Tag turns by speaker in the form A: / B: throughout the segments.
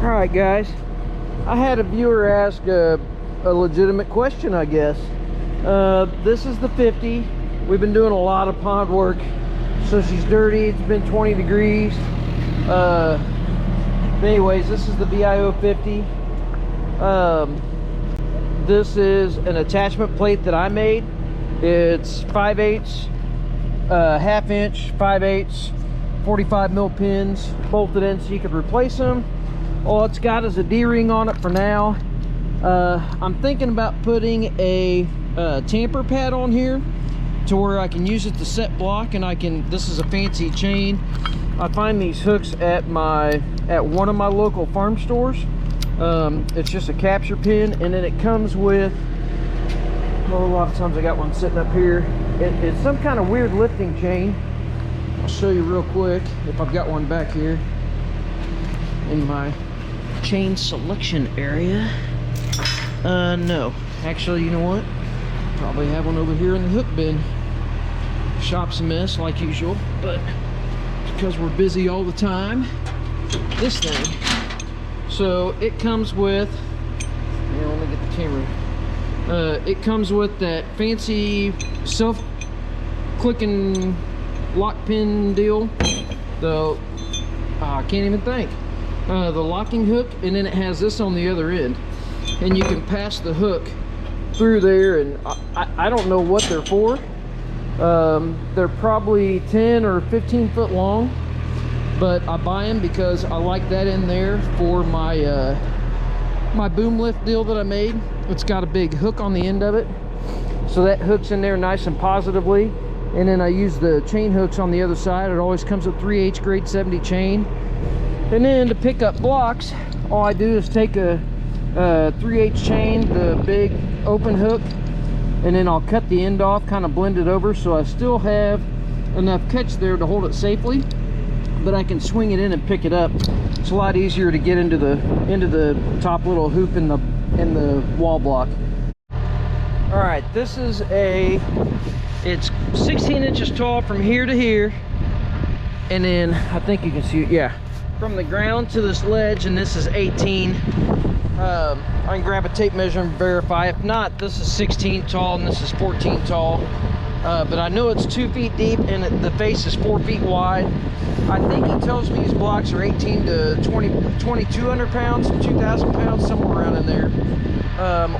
A: All right, guys, I had a viewer ask a legitimate question, I guess. This is the 50. We've been doing a lot of pond work, so she's dirty. It's been 20 degrees. But anyways, this is the VIO50. This is an attachment plate that I made. It's 5/8, half inch, 5/8, 45 mil pins bolted in so you could replace them. All it's got is a D-ring on it for now. I'm thinking about putting a tamper pad on here to where I can use it to set block, and this is a fancy chain. I find these hooks at one of my local farm stores. It's just a capture pin, and then it comes with, well, a lot of times I got one sitting up here. It's some kind of weird lifting chain. I'll show you real quick if I've got one back here in my chain selection area. No, actually, you know what, probably have one over here in the hook bin. Shop's a mess like usual, but because we're busy all the time, this thing. So it comes with, let me get the camera. It comes with that fancy self-clicking lock pin deal. I can't even think. The locking hook, and then it has this on the other end, and you can pass the hook through there, and I don't know what they're for. They're probably 10 or 15 foot long, but I buy them because I like that in there for my my boom lift deal that I made. It's got a big hook on the end of it, so that hooks in there nice and positively, and then I use the chain hooks on the other side. It always comes with 3/8 grade 70 chain. And then to pick up blocks, all I do is take a 3/8 chain, the big open hook, and then I'll cut the end off, kind of blend it over, so I still have enough catch there to hold it safely, but I can swing it in and pick it up. It's a lot easier to get into the top little hoop in the wall block. All right, this is it's 16 inches tall from here to here, and then I think you can see it, yeah, from the ground to this ledge, and this is 18. I can grab a tape measure and verify. If not, this is 16 tall and this is 14 tall. But I know it's 2 feet deep and the face is 4 feet wide. I think he tells me these blocks are 18 to 2,200 pounds, 2,000 pounds, somewhere around in there.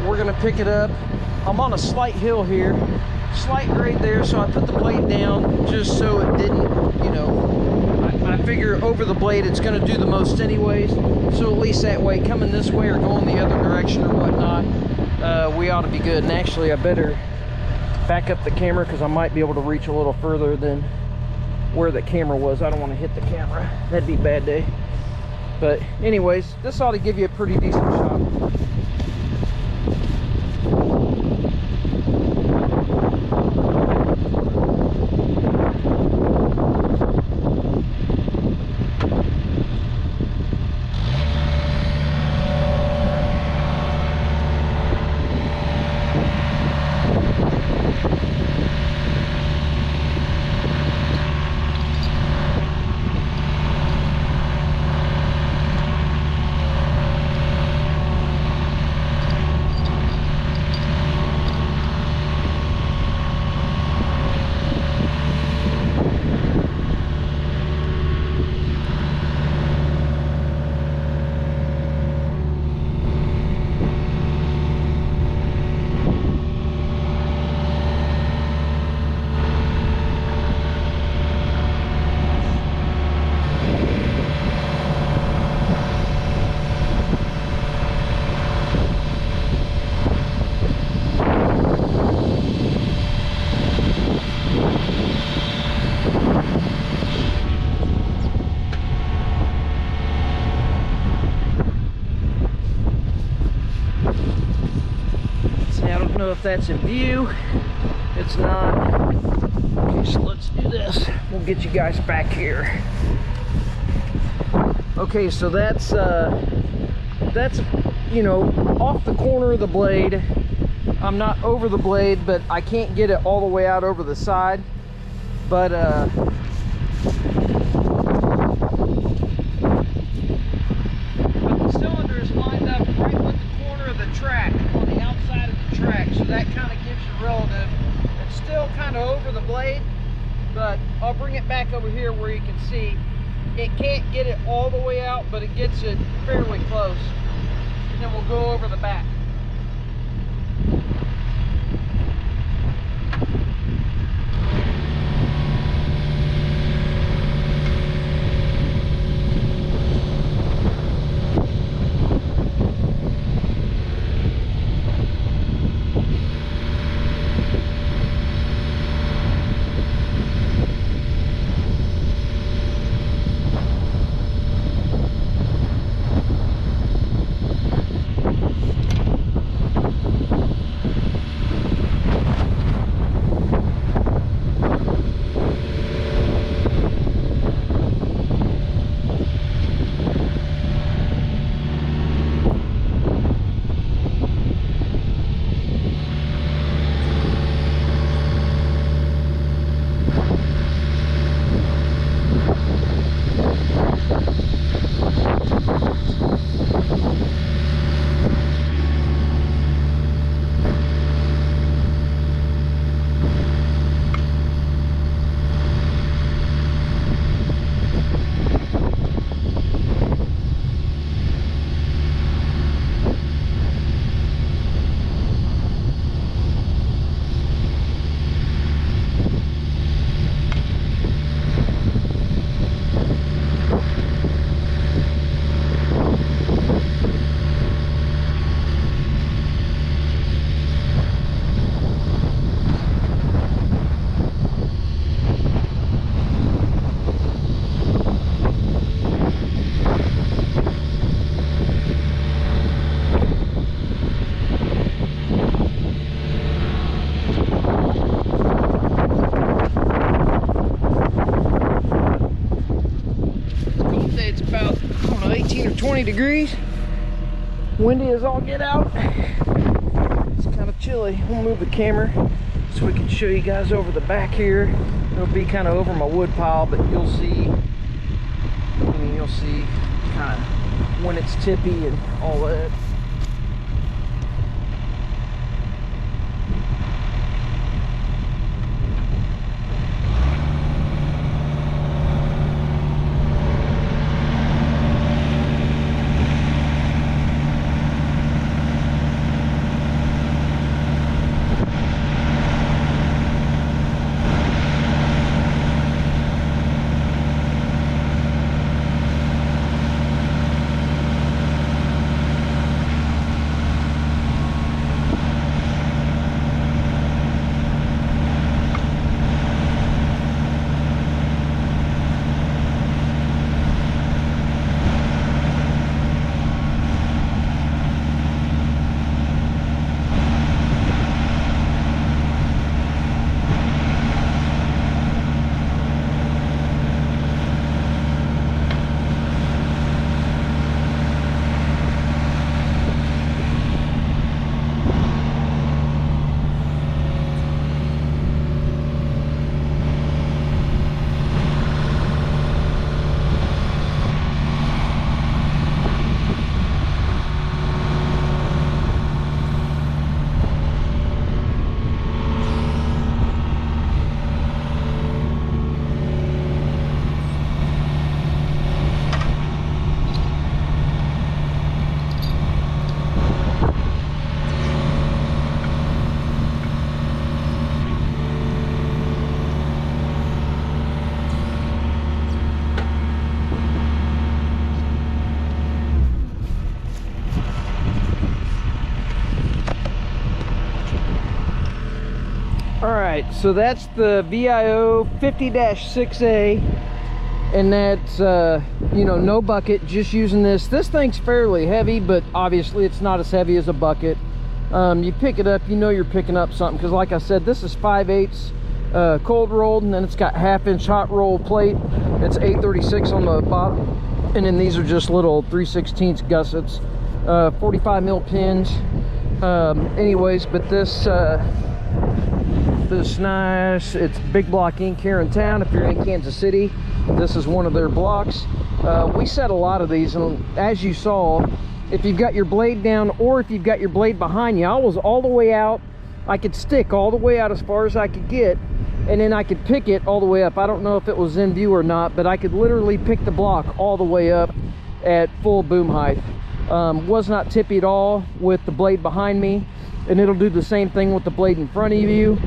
A: We're gonna pick it up. I'm on a slight hill here, slight grade there, so I put the blade down just so it didn't, I figure over the blade it's going to do the most anyways, so at least that way, coming this way or going the other direction or whatnot, we ought to be good. And actually I better back up the camera because I might be able to reach a little further than where the camera was. I don't want to hit the camera, that'd be a bad day. But anyways, this ought to give you a pretty decent shot. If that's in view, it's not. Okay, so let's do this. We'll get you guys back here. Okay, so that's off the corner of the blade. I'm not over the blade, but I can't get it all the way out over the side. But I'll bring it back over here where you can see. It can't get it all the way out, but it gets it fairly close. And then we'll go over the back. It's about, I don't know, 18 or 20 degrees. Windy as all get out. It's kind of chilly. We'll move the camera so we can show you guys over the back here. It'll be kind of over my wood pile, but you'll see, kind of when it's tippy and all that. Alright, so that's the VIO50-6A, and that's, you know, no bucket, just using this. This thing's fairly heavy, but obviously it's not as heavy as a bucket. You pick it up, you know you're picking up something, because like I said, this is 5/8 cold rolled, and then it's got 1/2 inch hot roll plate. It's 836 on the bottom, and then these are just little 3/16 gussets, 45 mil pins. Anyways, but this is nice. It's big block ink here in town. If you're in Kansas City, this is one of their blocks. We set a lot of these, and as you saw, if you've got your blade down or if you've got your blade behind you, I was all the way out. I could stick all the way out as far as I could get, and then I could pick it all the way up. I don't know if it was in view or not, but I could literally pick the block all the way up at full boom height. Was not tippy at all with the blade behind me, and it'll do the same thing with the blade in front of you.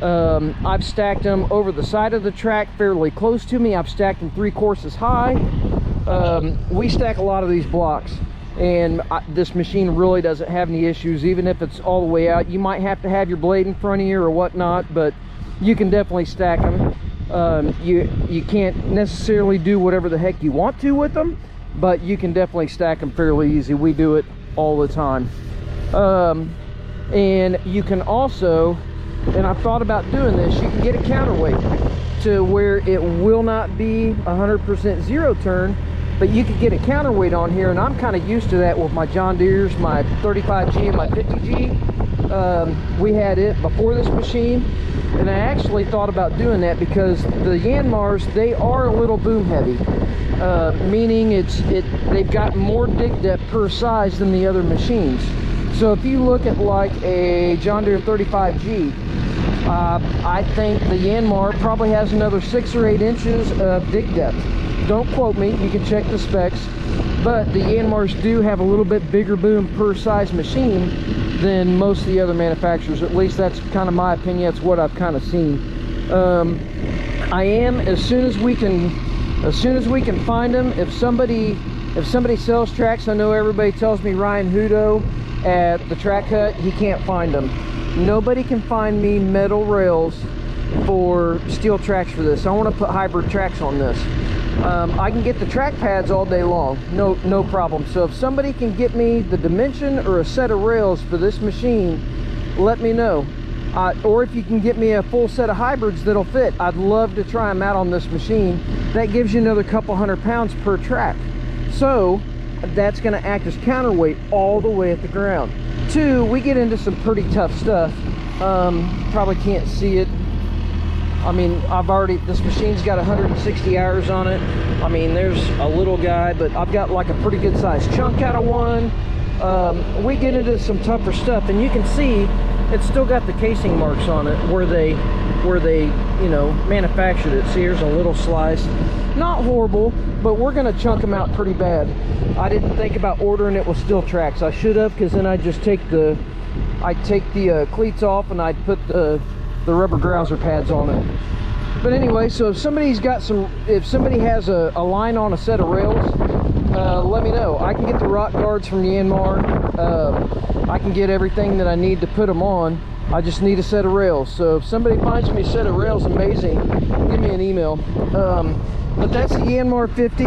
A: I've stacked them over the side of the track fairly close to me. I've stacked them 3 courses high. We stack a lot of these blocks, and this machine really doesn't have any issues. Even if it's all the way out, you might have to have your blade in front of you or whatnot, but you can definitely stack them. You can't necessarily do whatever the heck you want to with them, but you can definitely stack them fairly easy. We do it all the time. And you can also, and I've thought about doing this, you can get a counterweight to where it will not be 100% zero turn, but you could get a counterweight on here, and I'm kind of used to that with my John Deere's, my 35G and my 50G. We had it before this machine, and I actually thought about doing that because the Yanmars, they are a little boom heavy, meaning they've got more dig depth per size than the other machines. So if you look at like a John Deere 35G, I think the Yanmar probably has another 6 or 8 inches of dig depth. Don't quote me, you can check the specs, but the Yanmars do have a little bit bigger boom per size machine than most of the other manufacturers. At least that's kind of my opinion. That's what I've kind of seen. I am, as soon as we can find them, if somebody sells tracks, I know everybody tells me Ryan Hudo at the track hut, he can't find them. Nobody can find me metal rails for steel tracks for this. I want to put hybrid tracks on this. I can get the track pads all day long, no problem. So if somebody can get me the dimension or a set of rails for this machine, let me know. Or if you can get me a full set of hybrids that'll fit, I'd love to try them out on this machine. That gives you another couple 100 pounds per track. So that's going to act as counterweight all the way at the ground. 2, we get into some pretty tough stuff. Probably can't see it. I mean, this machine's got 160 hours on it. I mean, there's a little guy, but I've got like a pretty good sized chunk out of one. We get into some tougher stuff, and you can see it's still got the casing marks on it where they you know, manufactured it. See, here's a little slice. Not horrible, but we're gonna chunk them out pretty bad. I didn't think about ordering it with steel tracks. I should have, because then I'd just take the cleats off and I'd put the rubber grouser pads on it. But anyway, so if somebody has a line on a set of rails, let me know. I can get the rock guards from Yanmar. I can get everything that I need to put them on. I just need a set of rails. So if somebody finds me a set of rails, amazing, give me an email. But that's the Yanmar 50.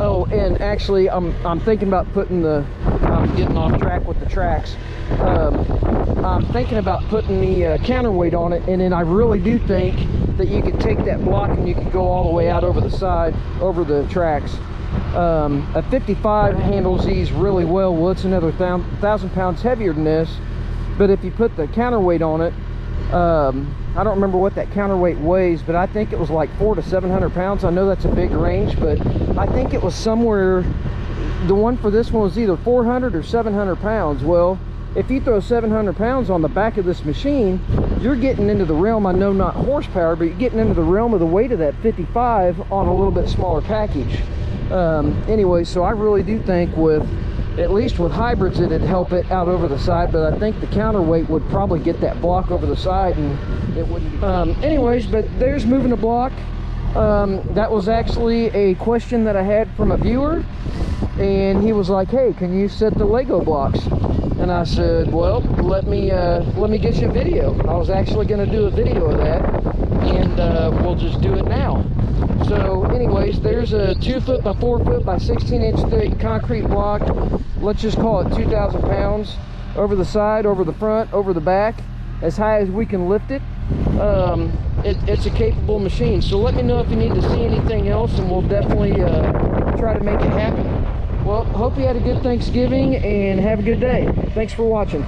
A: Oh, and actually, I'm thinking about putting I'm getting off track with the tracks. I'm thinking about putting the counterweight on it, and then I really do think that you could take that block and you could go all the way out over the side, over the tracks. A 55 handles these really well. Well, it's another 1,000 pounds heavier than this, but if you put the counterweight on it, I don't remember what that counterweight weighs, but I think it was like 400 to 700 pounds. I know that's a big range, but I think it was somewhere, the one for this one was either 400 or 700 pounds. Well, if you throw 700 pounds on the back of this machine, you're getting into the realm, I know not horsepower, but you're getting into the realm of the weight of that 55 on a little bit smaller package. Anyway, so I really do think at least with hybrids, it'd help it out over the side, but I think the counterweight would probably get that block over the side, and it wouldn't be. Anyways, but there's moving the block. That was actually a question that I had from a viewer, and he was like, hey, can you set the Lego blocks? And I said, well, let me get you a video. I was actually going to do a video of that, and we'll just do it now. So anyways, there's a 2 foot by 4 foot by 16 inch thick concrete block. Let's just call it 2,000 pounds over the side, over the front, over the back, as high as we can lift it. It's a capable machine. So let me know if you need to see anything else, and we'll definitely try to make it happen. Well, hope you had a good Thanksgiving and have a good day. Thanks for watching.